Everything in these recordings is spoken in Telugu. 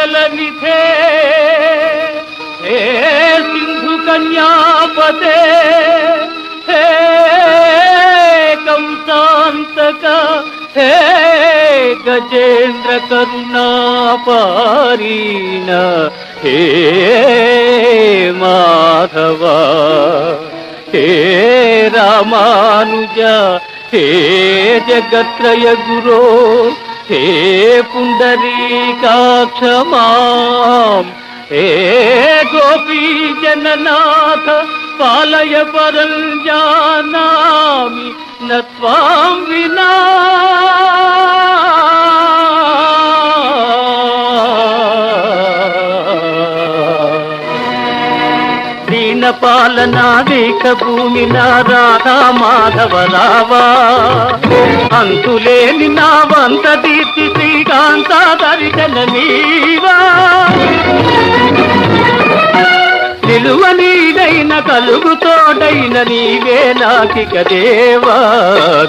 जलनिधे हे सिंधु कन्यापते हे कंसांतक हे गजेन्द्र करुणापारीण हे माधव हे रामानुज हे जगत्रय गुरो हे पुंडरीकाक्ष मां हे गोपी जननाथ पालय परं जानामि न त्वां विना పాలనా దీక్ష భూమి నా రాధా మాధవ రావా అంతులేని నా వంత దీప్తి శ్రీకాంత దర్శన నీవా నిలువ నీడైన కలుగుతోడైన నీవే నాకిక దేవా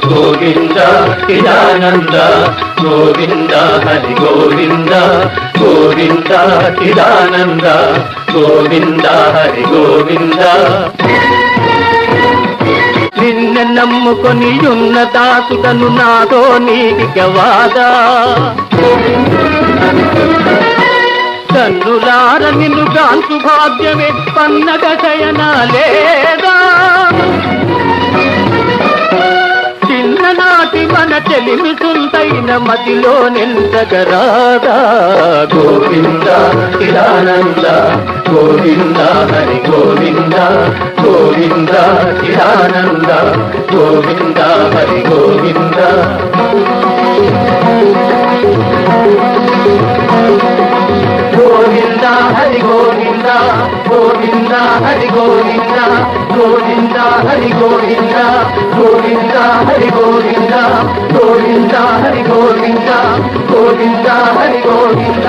గోవింద చిదానంద గోవింద హరి గోవింద గోవింద చిదానంద గోవింద హరి గోవింద నిన్న నమ్ముకొని ఉన్న దాసుడను నాదో నీకిక వాదా కన్నులార నిన్ను కాంతు భాగ్యమే పన్నగ శయన లేదా చిన్ననాటి మన చెలిమి సుంతైన మదిలో నింతగరాదా గోవింద చిదానంద గోవింద హరి గోవింద గోవింద చిదానంద గోవింద హరి గోవింద గోవింద హరి గోవింద గోవింద హరి గోవింద గోవింద హరి గోవింద గోవింద హరి గోవింద గోవింద హరి గోవింద గోవింద హరి గోవింద